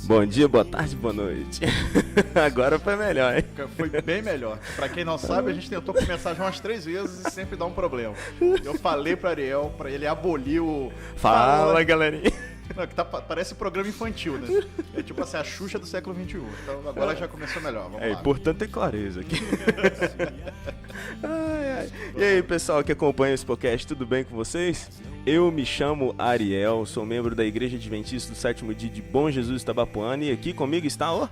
Bom dia, boa tarde, boa noite. Agora foi melhor, hein? Foi bem melhor. Pra quem não sabe, a gente tentou começar já umas 3 vezes e sempre dá um problema. Eu falei pro Ariel, pra ele abolir o... Fala, galerinha. Não, que parece programa infantil, né? É tipo assim, a Xuxa do século XXI. Então agora já começou melhor, vamos lá. É importante ter clareza aqui. E aí, pessoal que acompanha esse podcast, tudo bem com vocês? Eu me chamo Ariel, sou membro da Igreja Adventista do Sétimo Dia de Bom Jesus Itabapoana e aqui comigo está o...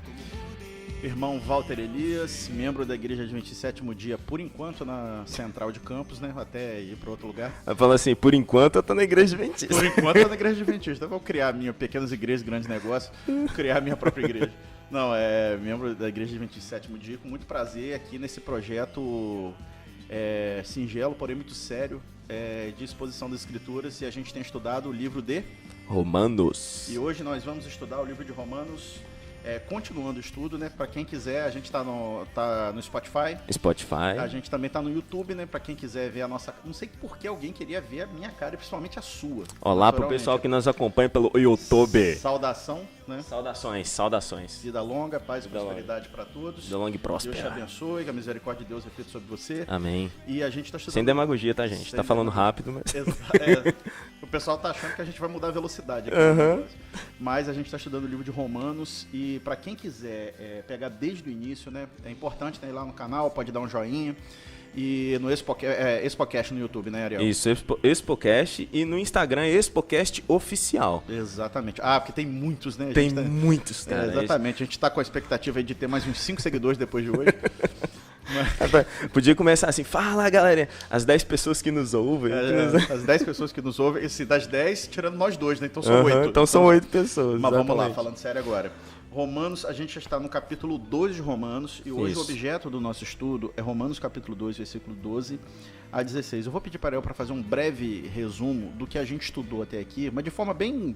Irmão Walter Elias, membro da Igreja Adventista Sétimo Dia, por enquanto na Central de Campos, né? Até ir para outro lugar. Fala assim, por enquanto eu tô na Igreja Adventista. Por enquanto eu tô na Igreja Adventista. Eu vou criar minha pequenas igrejas, grandes negócios, criar minha própria igreja. Não, é membro da Igreja Adventista Sétimo Dia, com muito prazer aqui nesse projeto singelo, porém muito sério, de exposição das Escrituras, e a gente tem estudado o livro de Romanos. E hoje nós vamos estudar o livro de Romanos. Continuando o estudo, né? Para quem quiser, a gente tá no Spotify. A gente também tá no YouTube, né? Para quem quiser ver a nossa... Não sei por que alguém queria ver a minha cara, principalmente a sua. Olá pro pessoal que nos acompanha pelo YouTube. Saudação, né? Saudações. Vida longa, paz e prosperidade para todos. Vida longa e próspera. Deus te abençoe, que a misericórdia de Deus reflita sobre você. Amém. E a gente tá estudando... Sem demagogia, tá, gente? Tá falando rápido, mas... O pessoal tá achando que a gente vai mudar a velocidade aqui. Mas a gente tá estudando o livro de Romanos e para quem quiser pegar desde o início, né, é importante, né, ir lá no canal, pode dar um joinha. E no Expocast no YouTube, né, Ariel? Isso, Expocast, e no Instagram Expocast Oficial. Exatamente. Ah, porque tem muitos, né? Tem muitos, cara. Exatamente. A gente tá com a expectativa aí de ter mais uns 5 seguidores depois de hoje. Podia começar assim, fala, galera, as 10 pessoas que nos ouvem. As 10 pessoas que nos ouvem, das 10, tirando nós dois, né? Então são 8. Então são 8 pessoas. Mas exatamente. Vamos lá, falando sério agora. Romanos, a gente já está no capítulo 12 de Romanos, e hoje o objeto do nosso estudo é Romanos capítulo 2, versículo 12 a 16. Eu vou pedir para Ariel para fazer um breve resumo do que a gente estudou até aqui, mas de forma bem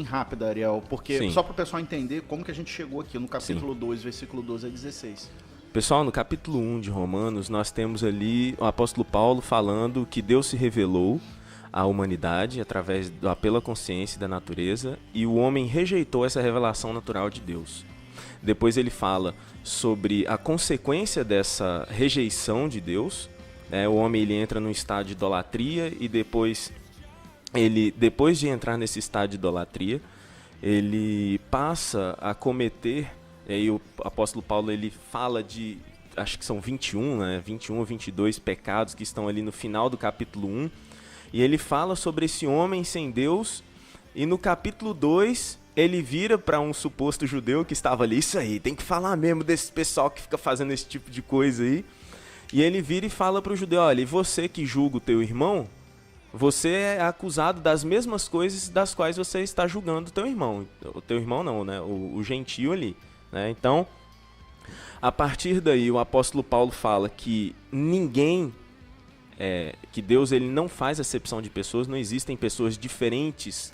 rápida, Ariel, porque só para o pessoal entender como que a gente chegou aqui no capítulo 2, versículo 12 a 16. Pessoal, no capítulo 1 de Romanos, nós temos ali o apóstolo Paulo falando que Deus se revelou à humanidade através do apelo à consciência da natureza, e o homem rejeitou essa revelação natural de Deus. Depois ele fala sobre a consequência dessa rejeição de Deus, né? O homem ele entra num estado de idolatria e depois de entrar nesse estado de idolatria, ele passa a cometer, e aí o apóstolo Paulo ele fala de, acho que são 21, né? 21 ou 22 pecados que estão ali no final do capítulo 1, e ele fala sobre esse homem sem Deus, e no capítulo 2 ele vira para um suposto judeu que estava ali, isso aí, tem que falar mesmo desse pessoal que fica fazendo esse tipo de coisa aí, e ele vira e fala para o judeu, olha, e você que julga o teu irmão, você é acusado das mesmas coisas das quais você está julgando o teu irmão não, né, o gentio ali, né? Então, a partir daí o apóstolo Paulo fala que que Deus ele não faz acepção de pessoas, não existem pessoas diferentes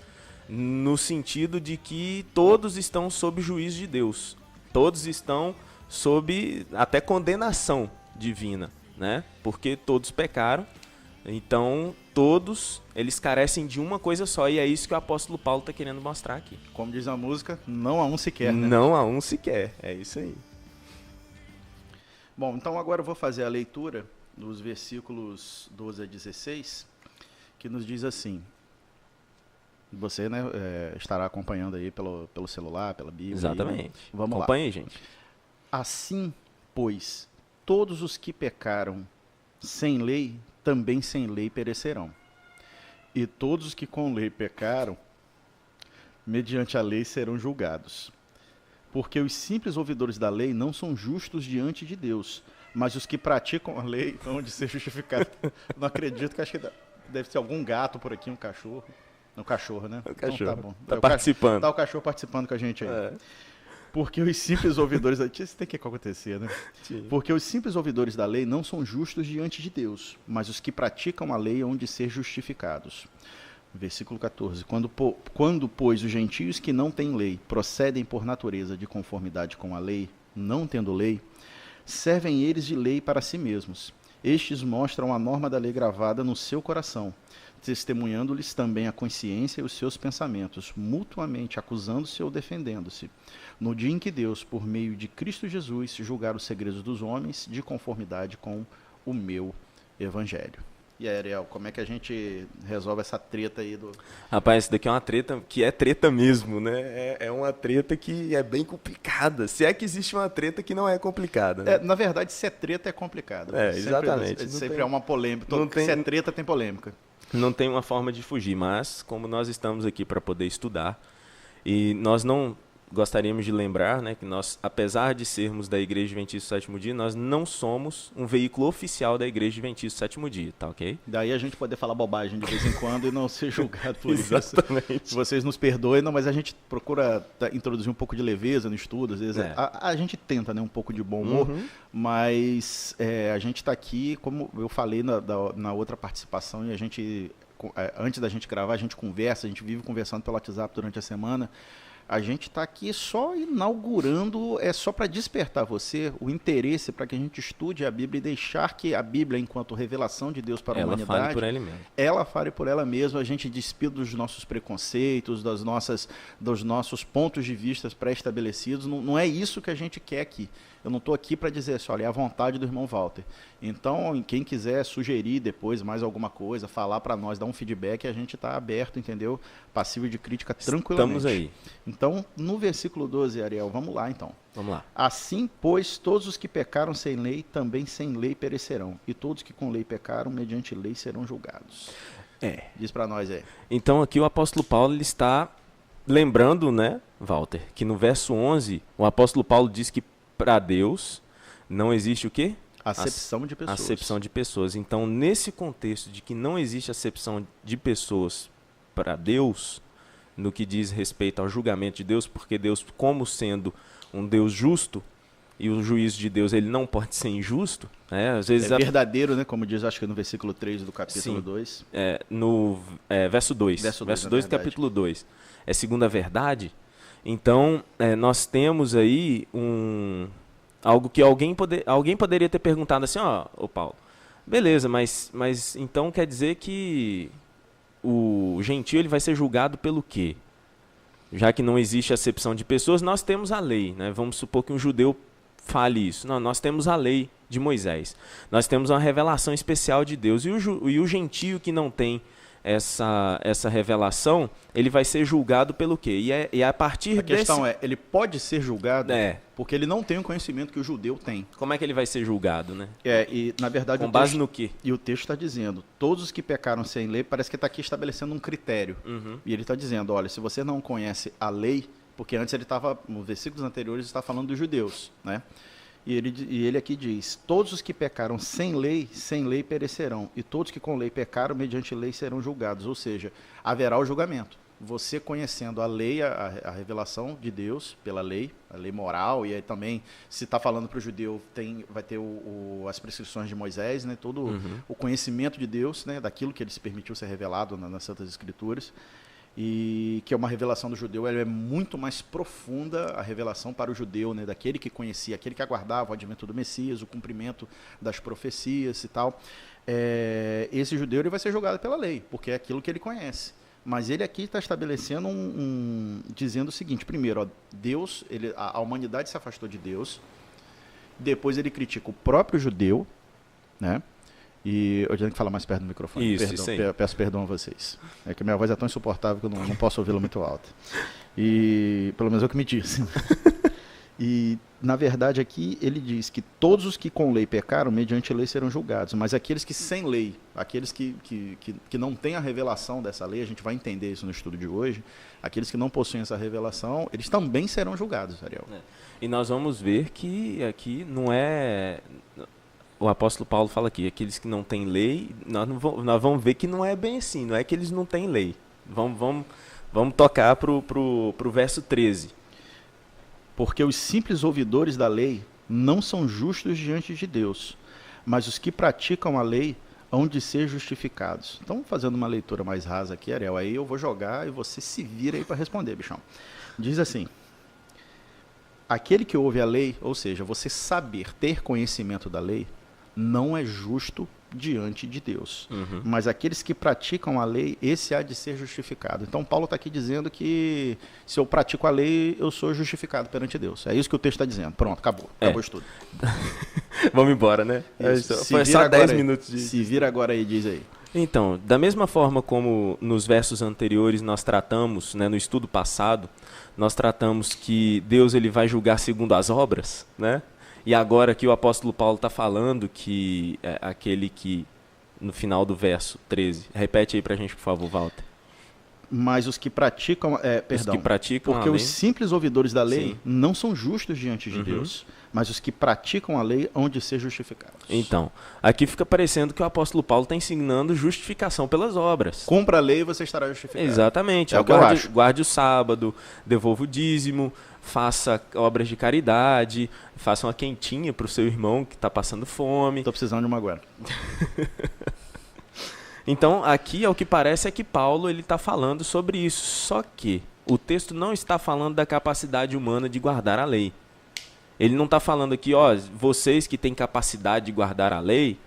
no sentido de que todos estão sob juízo de Deus, todos estão sob até condenação divina, né? Porque todos pecaram, então todos eles carecem de uma coisa só, e é isso que o apóstolo Paulo está querendo mostrar aqui. Como diz a música, não há um sequer, né? Não há um sequer, é isso aí. Bom, então agora eu vou fazer a leitura dos versículos 12 a 16, que nos diz assim, você, né, estará acompanhando aí pelo celular, pela Bíblia. Exatamente. Aí, vamos Acompanhe, lá. gente. Assim, pois, todos os que pecaram sem lei, também sem lei perecerão. E todos os que com lei pecaram, mediante a lei serão julgados. Porque os simples ouvidores da lei não são justos diante de Deus, mas os que praticam a lei vão de ser justificados. Não acredito, que acho que deve ser algum gato por aqui, um cachorro. Um cachorro, né? O cachorro. Então, tá bom. Tá participando. Tá o cachorro participando com a gente aí. Porque os simples ouvidores da lei... Isso tem que acontecer, né? Sim. Porque os simples ouvidores da lei não são justos diante de Deus, mas os que praticam a lei hão de ser justificados. Versículo 14. Quando, pois, os gentios que não têm lei procedem por natureza de conformidade com a lei, não tendo lei, servem eles de lei para si mesmos. Estes mostram a norma da lei gravada no seu coração, testemunhando-lhes também a consciência e os seus pensamentos, mutuamente acusando-se ou defendendo-se, no dia em que Deus, por meio de Cristo Jesus, julgar os segredos dos homens de conformidade com o meu evangelho. E aí, Ariel, como é que a gente resolve essa treta aí do... Rapaz, isso daqui é uma treta que é treta mesmo, né? É uma treta que é bem complicada. Se é que existe uma treta que não é complicada, né? na verdade, se é treta, é complicado. Exatamente. Sempre é uma polêmica. Se é treta, tem polêmica. Não tem uma forma de fugir, mas como nós estamos aqui para poder estudar, e nós não gostaríamos de lembrar, né, que nós, apesar de sermos da Igreja Adventista do Sétimo Dia, nós não somos um veículo oficial da Igreja Adventista do Sétimo Dia, tá ok? Daí a gente poder falar bobagem de vez em quando e não ser julgado por isso. Exatamente. Vocês nos perdoem, não, mas a gente procura introduzir um pouco de leveza no estudo, às vezes a gente tenta, né, um pouco de bom humor, mas a gente está aqui, como eu falei na outra participação, e a gente, antes da gente gravar, a gente conversa, a gente vive conversando pelo WhatsApp durante a semana. A gente está aqui só inaugurando, só para despertar você o interesse para que a gente estude a Bíblia e deixar que a Bíblia, enquanto revelação de Deus para a humanidade, ela fale por ela mesma. Ela fale por ela mesma, a gente despida dos nossos preconceitos, dos nossos pontos de vista pré-estabelecidos. Não é isso que a gente quer aqui. Eu não estou aqui para dizer assim, olha, é a vontade do irmão Walter. Então, quem quiser sugerir depois mais alguma coisa, falar para nós, dar um feedback, a gente está aberto, entendeu? Passível de crítica tranquilamente. Estamos aí. Então, no versículo 12, Ariel, vamos lá então. Vamos lá. Assim, pois, todos os que pecaram sem lei, também sem lei perecerão. E todos que com lei pecaram, mediante lei serão julgados. Diz para nós aí. Então, aqui o apóstolo Paulo ele está lembrando, né, Walter, que no verso 11, o apóstolo Paulo diz que para Deus não existe o quê? Acepção de pessoas. Acepção de pessoas. Então, nesse contexto de que não existe acepção de pessoas para Deus, no que diz respeito ao julgamento de Deus, porque Deus, como sendo um Deus justo, e o juízo de Deus ele não pode ser injusto, né? Às vezes verdadeiro, né? Como diz, acho que no versículo 3 do capítulo 2. No verso 2. Verso 2 do capítulo 2. É segundo a verdade. Então, nós temos aí algo que alguém poderia ter perguntado assim, ô Paulo, beleza, mas então quer dizer que o gentio ele vai ser julgado pelo quê? Já que não existe acepção de pessoas, nós temos a lei, né? Vamos supor que um judeu fale isso. Não, nós temos a lei de Moisés. Nós temos uma revelação especial de Deus. E o gentio que não tem essa revelação, ele vai ser julgado pelo quê? E a partir desse... A questão ele pode ser julgado porque ele não tem o conhecimento que o judeu tem. Como é que ele vai ser julgado, né? E na verdade... Com base no quê? E o texto está dizendo, todos os que pecaram sem lei, parece que está aqui estabelecendo um critério. E ele está dizendo, olha, se você não conhece a lei, porque antes ele estava, nos versículos anteriores, está falando dos judeus, né? E ele aqui diz, todos os que pecaram sem lei perecerão, e todos que com lei pecaram, mediante lei serão julgados. Ou seja, haverá o julgamento. Você conhecendo a lei, a revelação de Deus pela lei, a lei moral, e aí também, se está falando para o judeu, vai ter as prescrições de Moisés, né? Todo o conhecimento de Deus, né? Daquilo que ele se permitiu ser revelado nas Santas Escrituras. E que é uma revelação do judeu, ela é muito mais profunda, a revelação para o judeu, né, daquele que conhecia, aquele que aguardava o advento do Messias, o cumprimento das profecias e tal. Esse judeu ele vai ser julgado pela lei, porque é aquilo que ele conhece. Mas ele aqui está estabelecendo dizendo o seguinte, primeiro, Deus, a humanidade se afastou de Deus, depois ele critica o próprio judeu, né? E eu tenho que falar mais perto do microfone. Isso aí. Peço perdão a vocês. É que minha voz é tão insuportável que eu não posso ouvi-la muito alta. E pelo menos é o que me disse. E, na verdade, aqui ele diz que todos os que com lei pecaram, mediante lei serão julgados. Mas aqueles que sem lei, aqueles que não têm a revelação dessa lei, a gente vai entender isso no estudo de hoje, aqueles que não possuem essa revelação, eles também serão julgados, Ariel. E nós vamos ver que aqui não é... O apóstolo Paulo fala aqui, aqueles que não têm lei, nós vamos ver que não é bem assim, não é que eles não têm lei. Vamos tocar pro verso 13. Porque os simples ouvidores da lei não são justos diante de Deus, mas os que praticam a lei hão de ser justificados. Então, fazendo uma leitura mais rasa aqui, Ariel, aí eu vou jogar e você se vira aí para responder, bichão. Diz assim, aquele que ouve a lei, ou seja, você saber, ter conhecimento da lei, não é justo diante de Deus. Mas aqueles que praticam a lei, esse há de ser justificado. Então Paulo está aqui dizendo que se eu pratico a lei, eu sou justificado perante Deus. É isso que o texto está dizendo. Pronto, acabou. Acabou isso tudo. Vamos embora, né? Foi só 10 minutos de... Se vira agora aí, diz aí. Então, da mesma forma como nos versos anteriores nós tratamos, né, no estudo passado, nós tratamos que Deus ele vai julgar segundo as obras, né? E agora que o apóstolo Paulo está falando que é aquele que, no final do verso 13, repete aí para a gente, por favor, Walter. Mas os que praticam, Os que praticam porque a lei, os simples ouvidores da lei sim, não são justos diante de Deus, mas os que praticam a lei hão de ser justificados. Então, aqui fica parecendo que o apóstolo Paulo está ensinando justificação pelas obras. Cumpra a lei e você estará justificado. Exatamente. É o que eu acho. Guarde o sábado, devolva o dízimo, faça obras de caridade, faça uma quentinha para o seu irmão que está passando fome. Estou precisando de uma agora. Então, aqui, ao que parece, é que Paulo está falando sobre isso. Só que o texto não está falando da capacidade humana de guardar a lei. Ele não está falando aqui, ó, vocês que têm capacidade de guardar a lei,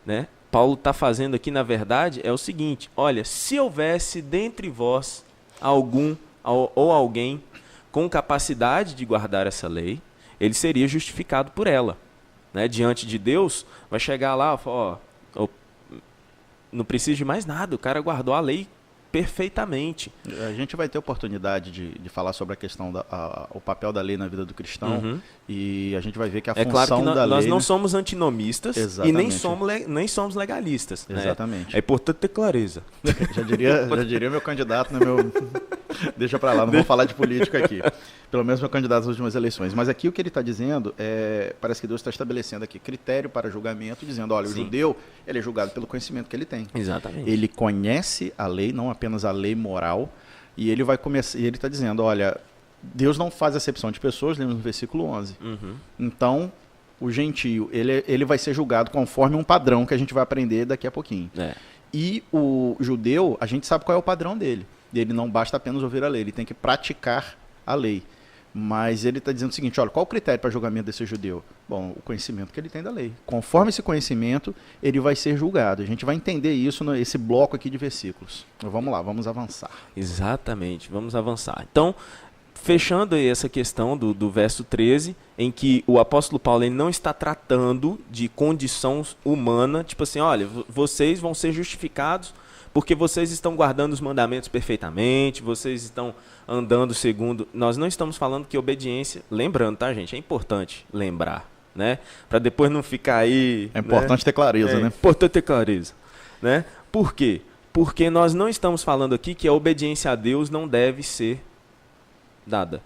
né? Paulo está fazendo aqui, na verdade, é o seguinte: olha, se houvesse dentre vós algum ou alguém com capacidade de guardar essa lei, ele seria justificado por ela, né? Diante de Deus, vai chegar lá, ó, não precisa de mais nada, o cara guardou a lei perfeitamente. A gente vai ter oportunidade de falar sobre a questão o papel da lei na vida do cristão, e a gente vai ver que a função claro que da lei... Nós não somos antinomistas. Exatamente. E nem somos legalistas. Exatamente. Né? É importante ter clareza. Já diria meu candidato, né, deixa pra lá, não vou falar de política aqui. Pelo menos meu candidato nas últimas eleições. Mas aqui o que ele está dizendo, parece que Deus está estabelecendo aqui critério para julgamento, dizendo, olha, o judeu, ele é julgado pelo conhecimento que ele tem. Exatamente. Ele conhece a lei, não apenas a lei moral, e ele vai começar, e ele está dizendo, olha, Deus não faz acepção de pessoas, lembra no versículo 11. Então, o gentio, ele vai ser julgado conforme um padrão que a gente vai aprender daqui a pouquinho. E o judeu, a gente sabe qual é o padrão dele. Ele não basta apenas ouvir a lei, ele tem que praticar a lei. Mas ele está dizendo o seguinte, olha, qual o critério para julgamento desse judeu? Bom, o conhecimento que ele tem da lei. Conforme esse conhecimento, ele vai ser julgado. A gente vai entender isso nesse bloco aqui de versículos. Então, vamos lá, vamos avançar. Exatamente, vamos avançar. Então, fechando aí essa questão do verso 13, em que o apóstolo Paulo ele não está tratando de condição humana, tipo assim, olha, vocês vão ser justificados porque vocês estão guardando os mandamentos perfeitamente, vocês estão andando segundo... Nós não estamos falando que obediência... Lembrando, tá, gente? É importante lembrar, né? Para depois não ficar aí... É importante ter clareza, né? É importante ter clareza, né? Por quê? Porque nós não estamos falando aqui que a obediência a Deus não deve ser dada.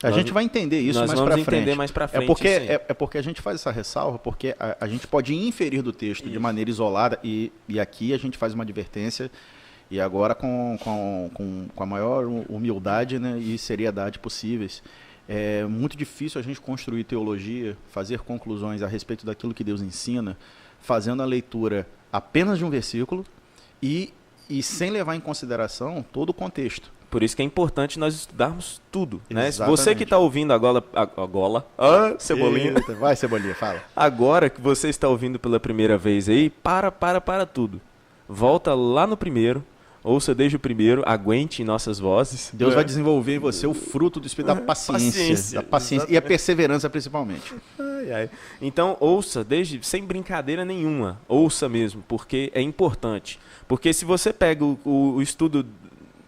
A gente vai entender isso mais para frente. Nós vamos entender mais para frente. É porque a gente faz essa ressalva, porque a gente pode inferir do texto de maneira isolada, e aqui a gente faz uma advertência, e agora com a maior humildade, né, e seriedade possíveis. É muito difícil a gente construir teologia, fazer conclusões a respeito daquilo que Deus ensina, fazendo a leitura apenas de um versículo e sem levar em consideração todo o contexto. Por isso que é importante nós estudarmos tudo, né? Você que está ouvindo agora... Cebolinha. Eita, vai, Cebolinha, fala. Agora que você está ouvindo pela primeira vez aí, para tudo. Volta lá no primeiro, ouça desde o primeiro, aguente nossas vozes. Deus vai desenvolver em você o fruto do Espírito da paciência e a perseverança principalmente. Então ouça, sem brincadeira nenhuma, ouça mesmo, porque é importante. Porque se você pega o estudo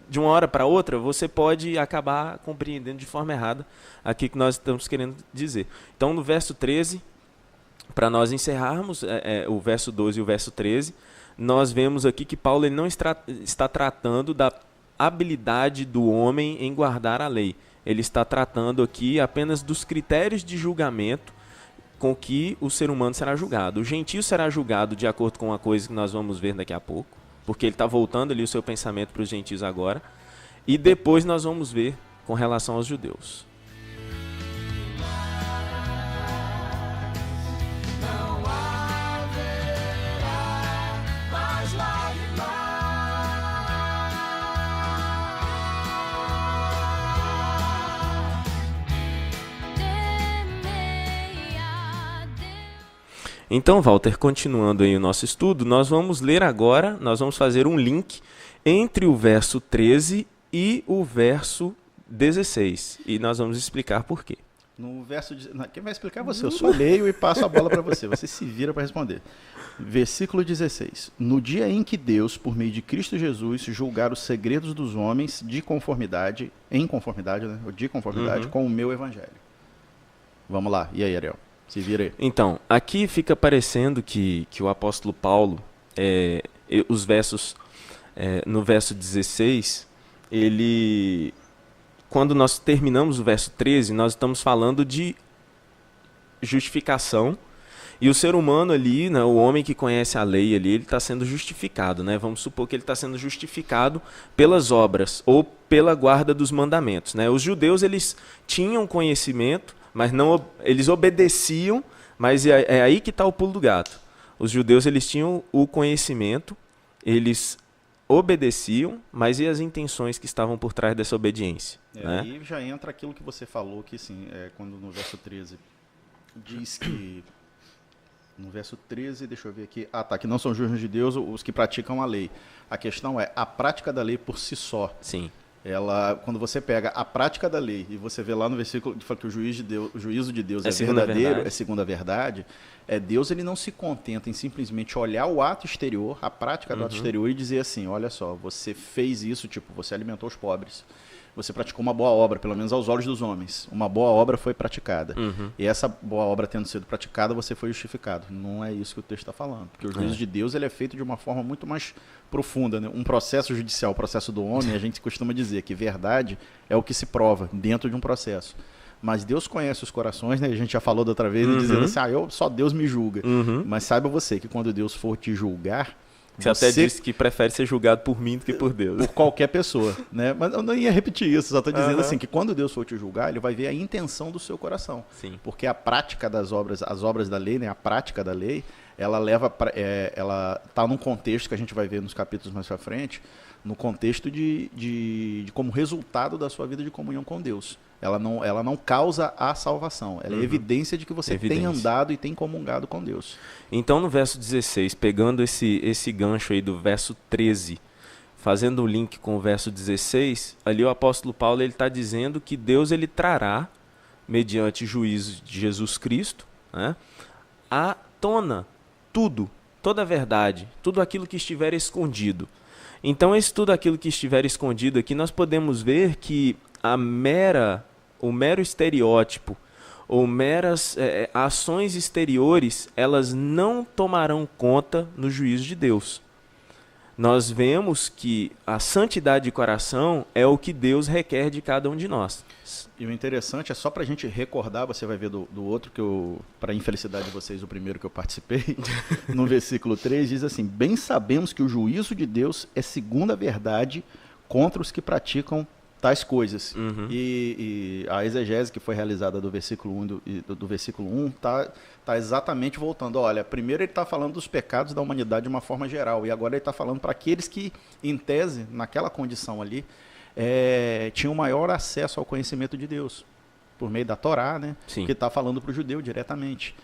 de uma hora para outra, você pode acabar compreendendo de forma errada aqui que nós estamos querendo dizer. Então, no verso 13, para nós encerrarmos o verso 12 e o verso 13, nós vemos aqui que Paulo ele não está tratando da habilidade do homem em guardar a lei. Ele está tratando aqui apenas dos critérios de julgamento com que o ser humano será julgado. O gentio será julgado de acordo com uma coisa que nós vamos ver daqui a pouco, porque ele está voltando ali o seu pensamento para os gentios agora. E depois nós vamos ver com relação aos judeus. Então, Walter, continuando aí o nosso estudo, nós vamos ler agora, nós vamos fazer um link entre o verso 13 e o verso 16. E nós vamos explicar por quê. No verso... Quem vai explicar é você. Eu só leio e passo a bola para você. Você se vira para responder. Versículo 16. No dia em que Deus, por meio de Cristo Jesus, julgar os segredos dos homens de conformidade, em conformidade, né? Ou de conformidade com o meu evangelho. Vamos lá. E aí, Ariel? Se vira aí. Então, aqui fica parecendo que o apóstolo Paulo, os versos, no verso 16, ele... Quando nós terminamos o verso 13, nós estamos falando de justificação. E o ser humano ali, né, o homem que conhece a lei ali, ele está sendo justificado. Né? Vamos supor que ele está sendo justificado pelas obras ou pela guarda dos mandamentos. Né? Os judeus, eles tinham conhecimento, mas não, eles obedeciam, mas é aí que está o pulo do gato. Os judeus, eles tinham o conhecimento, eles obedeciam, mas e as intenções que estavam por trás dessa obediência? Né? Aí já entra aquilo que você falou, que sim, quando no verso 13 diz que... No verso 13, deixa eu ver aqui. Que não são juízes de Deus os que praticam a lei. A questão é a prática da lei por si só. Sim. Quando você pega a prática da lei e você vê lá no versículo que fala que o juízo de Deus é verdadeiro, é segundo a verdade, Deus ele não se contenta em simplesmente olhar o ato exterior, a prática do ato exterior e dizer assim, olha só, você fez isso, tipo, você alimentou os pobres. Você praticou uma boa obra, pelo menos aos olhos dos homens. Uma boa obra foi praticada. E essa boa obra tendo sido praticada, você foi justificado. Não é isso que o texto está falando. Porque o juízo de Deus ele é feito de uma forma muito mais profunda. Né? Um processo judicial, o processo do homem, a gente costuma dizer que verdade é o que se prova dentro de um processo. Mas Deus conhece os corações, né? A gente já falou da outra vez, dizendo assim, só Deus me julga. Mas saiba você que quando Deus for te julgar, você até disse que prefere ser julgado por mim do que por Deus. Por qualquer pessoa, né? Mas eu não ia repetir isso, só estou dizendo assim, que quando Deus for te julgar, ele vai ver a intenção do seu coração. Sim. Porque a prática das obras, as obras da lei, né? A prática da lei, ela ela está num contexto que a gente vai ver nos capítulos mais para frente, no contexto de como resultado da sua vida de comunhão com Deus. Ela não causa a salvação. Ela é evidência de que você tem andado e tem comungado com Deus. Então, no verso 16, pegando esse gancho aí do verso 13, fazendo o link com o verso 16, ali o apóstolo Paulo está dizendo que Deus ele trará, mediante juízo de Jesus Cristo, né, à tona toda a verdade, tudo aquilo que estiver escondido. Então, tudo aquilo que estiver escondido aqui, nós podemos ver que o mero estereótipo ou meras ações exteriores, elas não tomarão conta no juízo de Deus. Nós vemos que a santidade de coração é o que Deus requer de cada um de nós. E o interessante é só para a gente recordar, você vai ver do outro que para a infelicidade de vocês, o primeiro que eu participei, no versículo 3 diz assim, bem sabemos que o juízo de Deus é segundo a verdade contra os que praticam tais coisas. E a exegese que foi realizada do versículo 1 está exatamente voltando. Olha, primeiro ele está falando dos pecados da humanidade de uma forma geral, e agora ele está falando para aqueles que, em tese, naquela condição ali, tinham maior acesso ao conhecimento de Deus, por meio da Torá, né? Sim. Que está falando para o judeu diretamente.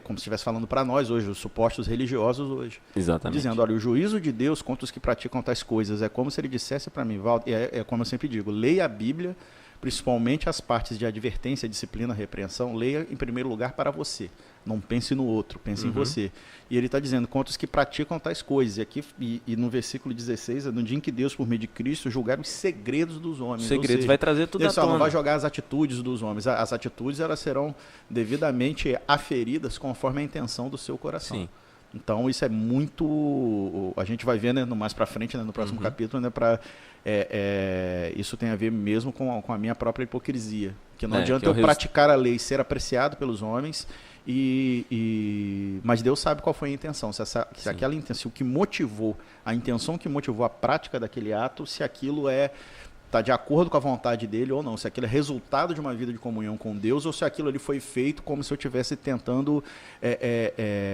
Como se estivesse falando para nós hoje, os supostos religiosos hoje. Exatamente. Dizendo, olha, o juízo de Deus contra os que praticam tais coisas é como se ele dissesse para mim, é como eu sempre digo, leia a Bíblia, principalmente as partes de advertência, disciplina, repreensão, leia em primeiro lugar para você. Não pense no outro, pense em você. E ele está dizendo, contra os que praticam tais coisas. E aqui, e no versículo 16, no dia em que Deus, por meio de Cristo, julgar os segredos dos homens. Segredos, vai trazer tudo à tona. Não vai jogar as atitudes dos homens. As atitudes elas serão devidamente aferidas conforme a intenção do seu coração. Sim. Então isso é muito... A gente vai ver, né, mais para frente, né, no próximo capítulo, né, isso tem a ver mesmo com a minha própria hipocrisia. Que não adianta eu praticar a lei e ser apreciado pelos homens, mas Deus sabe qual foi a intenção. Se aquela intenção, a intenção que motivou a prática daquele ato, se aquilo está de acordo com a vontade dele ou não, se aquilo é resultado de uma vida de comunhão com Deus ou se aquilo ali foi feito como se eu estivesse tentando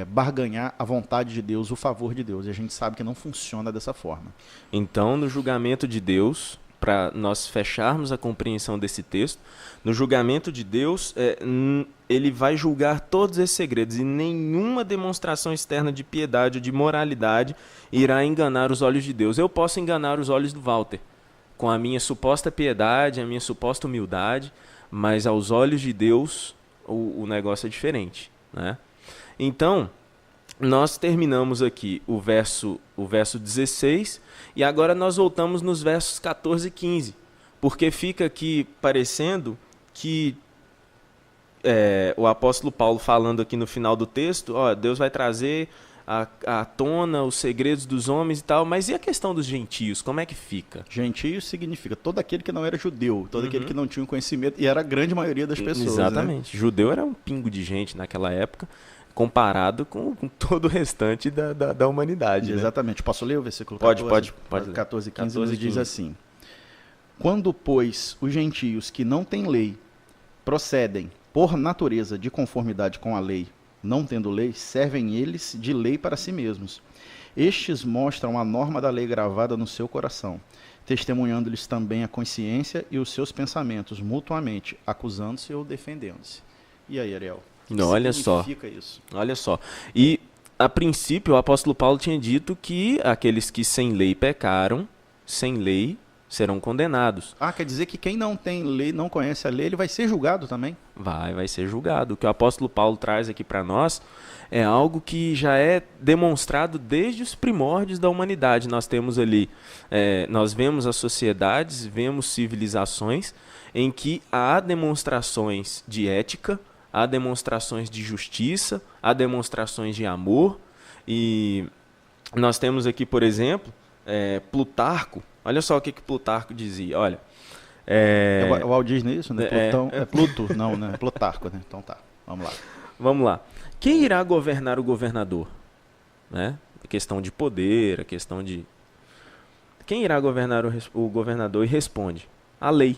barganhar a vontade de Deus, o favor de Deus. E a gente sabe que não funciona dessa forma. Então, no julgamento de Deus, para nós fecharmos a compreensão desse texto, no julgamento de Deus, ele vai julgar todos esses segredos e nenhuma demonstração externa de piedade ou de moralidade irá enganar os olhos de Deus. Eu posso enganar os olhos do Walter com a minha suposta piedade, a minha suposta humildade, mas aos olhos de Deus o negócio é diferente, né? Então, nós terminamos aqui o verso 16 e agora nós voltamos nos versos 14 e 15, porque fica aqui parecendo que o apóstolo Paulo falando aqui no final do texto, Deus vai trazer à tona os segredos dos homens e tal, mas e a questão dos gentios, como é que fica? Gentios significa todo aquele que não era judeu, todo aquele que não tinha conhecimento, e era a grande maioria das pessoas. Exatamente, né? Judeu era um pingo de gente naquela época, comparado com todo o restante da humanidade. Exatamente. Né? Posso ler o versículo 14? Pode 14 e 15, nos diz assim: quando, pois, os gentios que não têm lei procedem, por natureza, de conformidade com a lei, não tendo lei, servem eles de lei para si mesmos. Estes mostram a norma da lei gravada no seu coração, testemunhando-lhes também a consciência e os seus pensamentos mutuamente, acusando-se ou defendendo-se. E aí, Ariel? Não, olha só. Isso? Olha só. E, a princípio, o apóstolo Paulo tinha dito que aqueles que sem lei pecaram, sem lei serão condenados. Quer dizer que quem não tem lei, não conhece a lei, ele vai ser julgado também? Vai ser julgado. O que o apóstolo Paulo traz aqui para nós é algo que já é demonstrado desde os primórdios da humanidade. Nós temos ali, nós vemos as sociedades, vemos civilizações em que há demonstrações de ética, há demonstrações de justiça, há demonstrações de amor. E nós temos aqui, por exemplo, Plutarco. Olha só o que Plutarco dizia. Olha, é o Walt Disney isso, né? Pluto, não, né? Plutarco, né? Então tá, vamos lá. Quem irá governar o governador? Né? A questão de poder, a questão de... Quem irá governar o governador? E responde: a lei.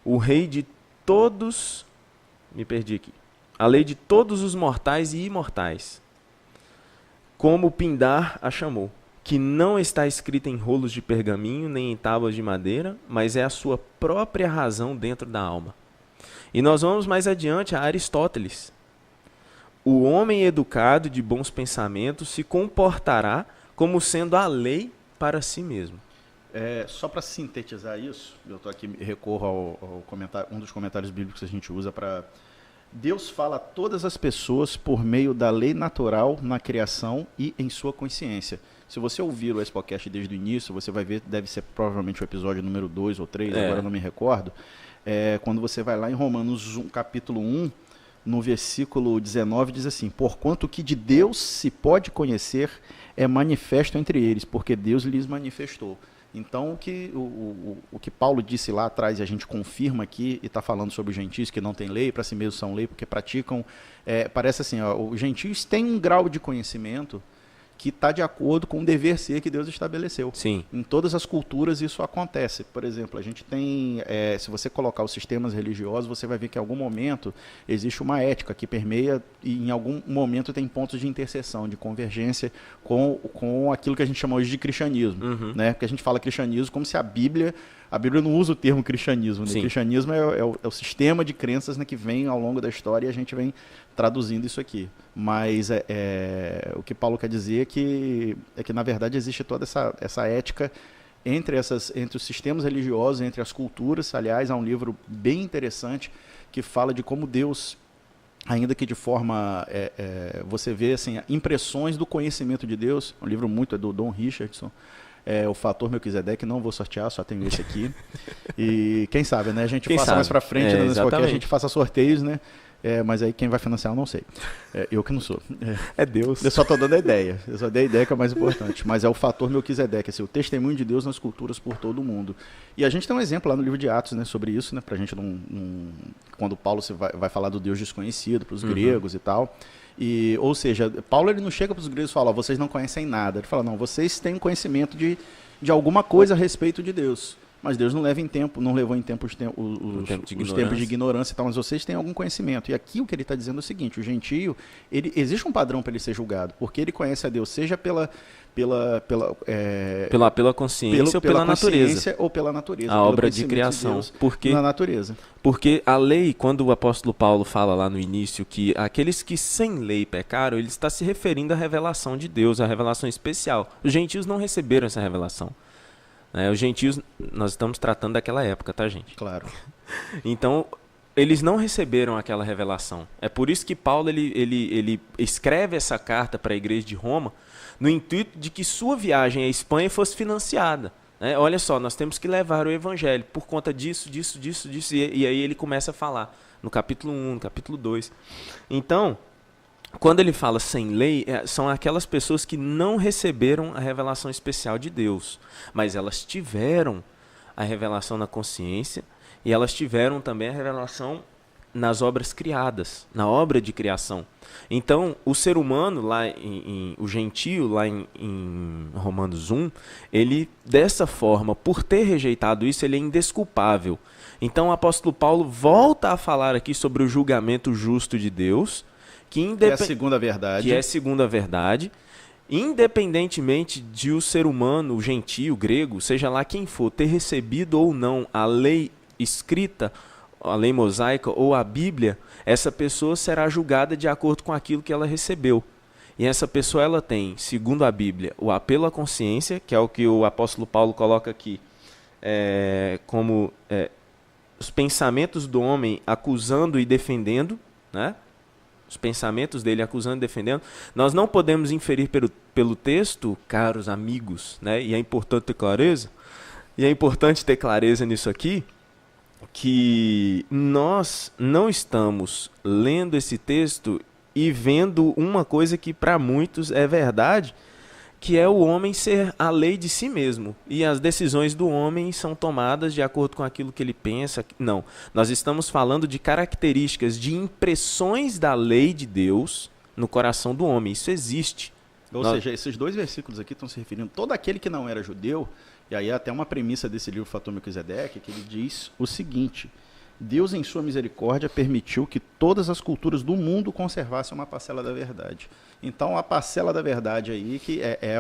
O rei de todos... Me perdi aqui. A lei de todos os mortais e imortais. Como Pindar a chamou. Que não está escrita em rolos de pergaminho, nem em tábuas de madeira, mas é a sua própria razão dentro da alma. E nós vamos mais adiante a Aristóteles. O homem educado de bons pensamentos se comportará como sendo a lei para si mesmo. Só para sintetizar isso, eu estou aqui, recorro ao comentário, um dos comentários bíblicos que a gente usa para... Deus fala a todas as pessoas por meio da lei natural na criação e em sua consciência. Se você ouvir o Expocast desde o início, você vai ver, deve ser provavelmente o episódio número 2 ou 3, agora não me recordo, quando você vai lá em Romanos 1, capítulo 1, no versículo 19, diz assim: porquanto o que de Deus se pode conhecer é manifesto entre eles, porque Deus lhes manifestou. Então, o que Paulo disse lá atrás, e a gente confirma aqui, e está falando sobre os gentios que não têm lei, para si mesmos são lei, porque praticam, parece assim, os gentios têm um grau de conhecimento que está de acordo com o dever ser que Deus estabeleceu. Sim. Em todas as culturas isso acontece. Por exemplo, a gente tem, se você colocar os sistemas religiosos, você vai ver que em algum momento existe uma ética que permeia e em algum momento tem pontos de interseção, de convergência com aquilo que a gente chama hoje de cristianismo. Uhum. Né? Porque a gente fala cristianismo como se a Bíblia não usa o termo cristianismo. Né? Cristianismo é o sistema de crenças, né, que vem ao longo da história e a gente vem traduzindo isso aqui. Mas o que Paulo quer dizer é que na verdade, existe toda essa ética entre os sistemas religiosos, entre as culturas. Aliás, há um livro bem interessante que fala de como Deus, ainda que de forma... você vê assim, impressões do conhecimento de Deus. Um livro muito do Don Richardson. O Fator Melquisedeque, não vou sortear, só tenho esse aqui. E quem sabe, né? A gente faça mais pra frente, né, porque a gente faça sorteios, né? Mas aí quem vai financiar eu não sei. Eu que não sou. É Deus. Eu só estou dando a ideia. Eu só dei a ideia que é mais importante. Mas é o Fator Melquisedeque, assim, o testemunho de Deus nas culturas por todo o mundo. E a gente tem um exemplo lá no livro de Atos, né, sobre isso, né? Pra gente quando Paulo vai falar do Deus desconhecido para os gregos e tal. Ou seja, Paulo ele não chega para os gregos e fala: vocês não conhecem nada. Ele fala: não, vocês têm conhecimento de alguma coisa a respeito de Deus. Mas Deus não levou em tempo os tempos de ignorância e tal, mas vocês têm algum conhecimento. E aqui o que ele está dizendo é o seguinte: o gentio, existe um padrão para ele ser julgado, porque ele conhece a Deus, seja pela consciência ou pela natureza. Ou pela natureza. A obra de criação. Na natureza. Porque a lei, quando o apóstolo Paulo fala lá no início que aqueles que sem lei pecaram, ele está se referindo à revelação de Deus, à revelação especial. Os gentios não receberam essa revelação. Os gentios, nós estamos tratando daquela época, tá, gente? Claro. Então, eles não receberam aquela revelação. É por isso que Paulo ele escreve essa carta para a igreja de Roma no intuito de que sua viagem à Espanha fosse financiada. Olha só, nós temos que levar o evangelho por conta disso. E aí ele começa a falar no capítulo 1, no capítulo 2. Então, quando ele fala sem lei, são aquelas pessoas que não receberam a revelação especial de Deus, mas elas tiveram a revelação na consciência e elas tiveram também a revelação nas obras criadas, na obra de criação. Então, o ser humano, o gentio, lá em Romanos 1, ele, dessa forma, por ter rejeitado isso, ele é indesculpável. Então, o apóstolo Paulo volta a falar aqui sobre o julgamento justo de Deus, que é a segunda verdade. Que é a segunda verdade. Independentemente de o ser humano, o gentio, o grego, seja lá quem for, ter recebido ou não a lei escrita, a lei mosaica ou a Bíblia, essa pessoa será julgada de acordo com aquilo que ela recebeu. E essa pessoa ela tem, segundo a Bíblia, o apelo à consciência, que é o que o apóstolo Paulo coloca aqui, como os pensamentos do homem acusando e defendendo, né? Os pensamentos dele acusando e defendendo. Nós não podemos inferir pelo texto, caros amigos, né? E é importante ter clareza nisso aqui, que nós não estamos lendo esse texto e vendo uma coisa que para muitos é verdade, que é o homem ser a lei de si mesmo. E as decisões do homem são tomadas de acordo com aquilo que ele pensa. Não, nós estamos falando de características, de impressões da lei de Deus no coração do homem. Isso existe. Ou seja, esses dois versículos aqui estão se referindo a todo aquele que não era judeu, e aí até uma premissa desse livro Fator Melquisedeque, que ele diz o seguinte: Deus, em sua misericórdia, permitiu que todas as culturas do mundo conservassem uma parcela da verdade. Então, a parcela da verdade aí que é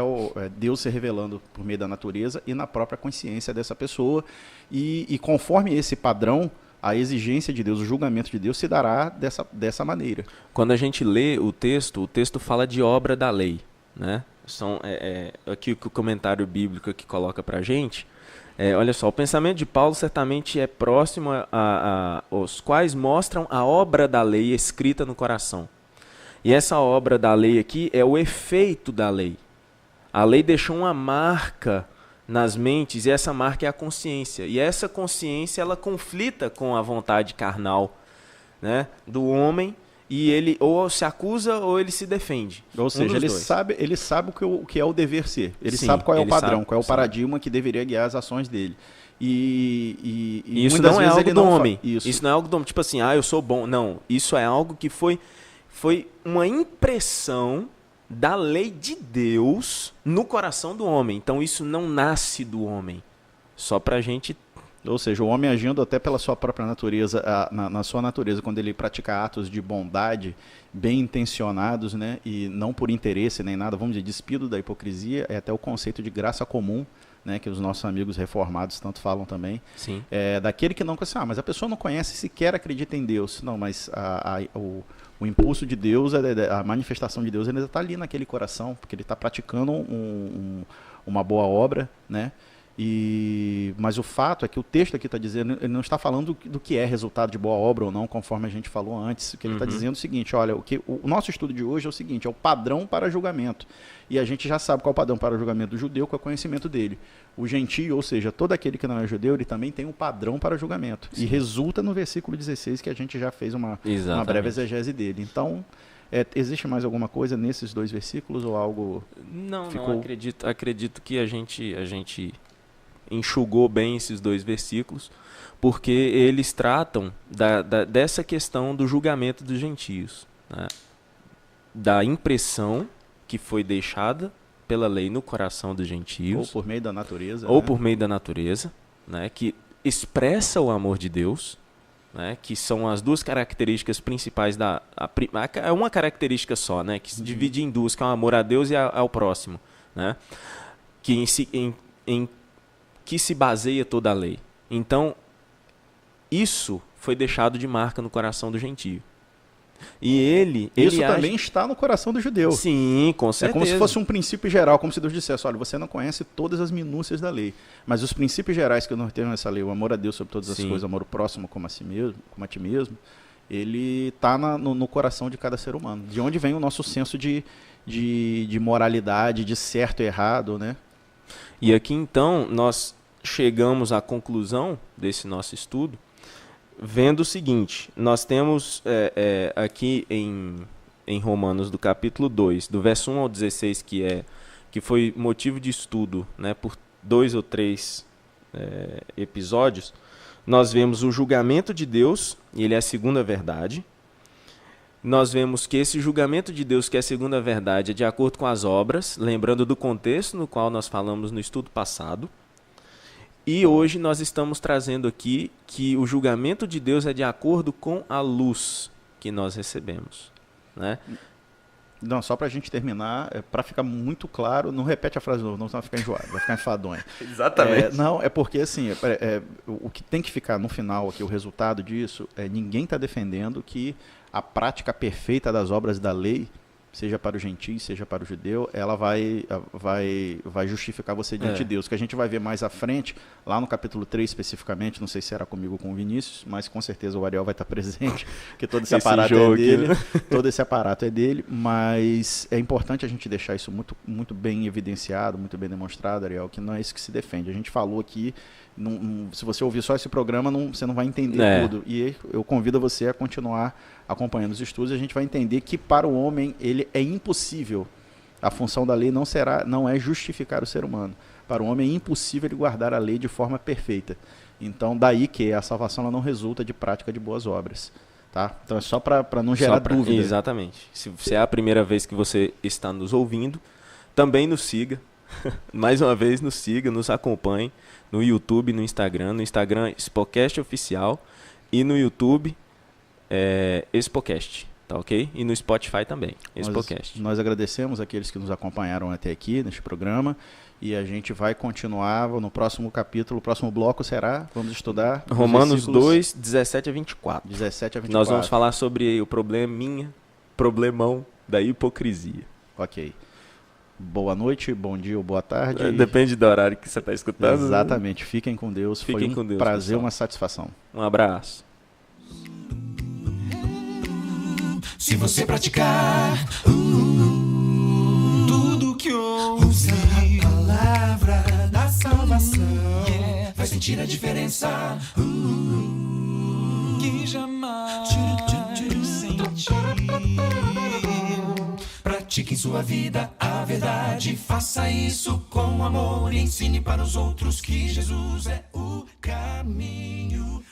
Deus se revelando por meio da natureza e na própria consciência dessa pessoa. E conforme esse padrão, a exigência de Deus, o julgamento de Deus se dará dessa maneira. Quando a gente lê o texto fala de obra da lei, né? Aqui o comentário bíblico que coloca para a gente. Olha só, o pensamento de Paulo certamente é próximo aos quais mostram a obra da lei escrita no coração. E essa obra da lei aqui é o efeito da lei. A lei deixou uma marca nas mentes e essa marca é a consciência. E essa consciência ela conflita com a vontade carnal, né, do homem, e ele ou se acusa ou ele se defende. Ou seja, ele sabe o que é o dever ser. Ele sabe qual é o padrão, qual é o paradigma que deveria guiar as ações dele. E isso não é algo do homem. Isso não é algo do homem. Tipo assim, eu sou bom. Não, isso é algo que foi uma impressão da lei de Deus no coração do homem. Então isso não nasce do homem. Só pra gente... Ou seja, o homem agindo até pela sua própria natureza, na sua natureza, quando ele pratica atos de bondade, bem intencionados, né, e não por interesse nem nada, vamos dizer, despido da hipocrisia, é até o conceito de graça comum, né, que os nossos amigos reformados tanto falam também. Sim. Daquele que não conhece, mas a pessoa não conhece, sequer acredita em Deus. Não, mas o impulso de Deus, a manifestação de Deus, ele está ali naquele coração, porque ele está praticando uma boa obra, né? Mas o fato é que o texto aqui está dizendo, ele não está falando do que é resultado de boa obra ou não, conforme a gente falou antes. O que ele está dizendo é o seguinte: olha, o nosso estudo de hoje é o seguinte, é o padrão para julgamento. E a gente já sabe qual é o padrão para o julgamento do judeu, qual é o conhecimento dele. O gentio, ou seja, todo aquele que não é judeu, ele também tem um padrão para julgamento. Sim. E resulta no versículo 16, que a gente já fez uma breve exegese dele. Então... existe mais alguma coisa nesses dois versículos ou algo? Não, acredito que a gente enxugou bem esses dois versículos, porque eles tratam dessa questão do julgamento dos gentios, né? Da impressão que foi deixada pela lei no coração dos gentios. Ou por meio da natureza. Ou por meio da natureza, né, que expressa o amor de Deus, né, que são as duas características principais é uma característica só, né, que se divide em duas, que é o amor a Deus e ao próximo, né, que que se baseia toda a lei. Então, isso foi deixado de marca no coração do gentio. E isso também está no coração do judeu. Sim, com certeza. É como se fosse um princípio geral, como se Deus dissesse, olha, você não conhece todas as minúcias da lei, mas os princípios gerais que nós temos nessa lei, o amor a Deus sobre todas as coisas, o amor ao próximo como a si mesmo, como a ti mesmo, ele está no coração de cada ser humano. De onde vem o nosso senso de moralidade, de certo e errado, né? E aqui, então, nós chegamos à conclusão desse nosso estudo, vendo o seguinte: nós temos aqui em Romanos, do capítulo 2, do verso 1 ao 16, que foi motivo de estudo, né, por 2 ou 3 episódios, nós vemos o julgamento de Deus, e ele é a segunda verdade. Nós vemos que esse julgamento de Deus, que é a segunda verdade, é de acordo com as obras, lembrando do contexto no qual nós falamos no estudo passado. E hoje nós estamos trazendo aqui que o julgamento de Deus é de acordo com a luz que nós recebemos, né? Não, só para a gente terminar, para ficar muito claro, não repete a frase, não vai ficar enjoado, vai ficar enfadonho. Exatamente. Não, é porque assim, o que tem que ficar no final aqui, o resultado disso, ninguém está defendendo que a prática perfeita das obras da lei, seja para o gentio, seja para o judeu, ela vai justificar você diante de Deus. Que a gente vai ver mais à frente, lá no capítulo 3 especificamente, não sei se será comigo ou com o Vinícius, mas com certeza o Ariel vai estar presente, porque todo esse aparato é dele, todo esse aparato é dele, mas é importante a gente deixar isso muito, muito bem evidenciado, muito bem demonstrado, Ariel, que não é isso que se defende. A gente falou aqui, se você ouvir só esse programa, você não vai entender tudo. E eu convido você a continuar acompanhando os estudos, a gente vai entender que para o homem ele é impossível, a função da lei não é justificar o ser humano. Para o homem é impossível ele guardar a lei de forma perfeita. Então, daí que a salvação ela não resulta de prática de boas obras. Tá? Então é só para não gerar dúvida. Exatamente. Se é a primeira vez que você está nos ouvindo, também nos siga. Mais uma vez, nos siga, nos acompanhe no YouTube, no Instagram. No Instagram, Expocast Oficial. E no YouTube, Expocast. Tá, ok? E no Spotify também, Expocast. Nós agradecemos aqueles que nos acompanharam até aqui neste programa. E a gente vai continuar no próximo capítulo. O próximo bloco será, vamos estudar Romanos 2, 17 a 24. 17 a 24. Nós vamos falar sobre o problemão da hipocrisia. Ok. Boa noite, bom dia ou boa tarde. Depende do horário que você está escutando. Exatamente. Fiquem com Deus. Fiquem com Deus, prazer, pessoal. Uma satisfação. Um abraço. Se você praticar tudo que ouça, a palavra da salvação, vai sentir a diferença que jamais sentiu. Pratique em sua vida a verdade, faça isso com amor e ensine para os outros que Jesus é o caminho.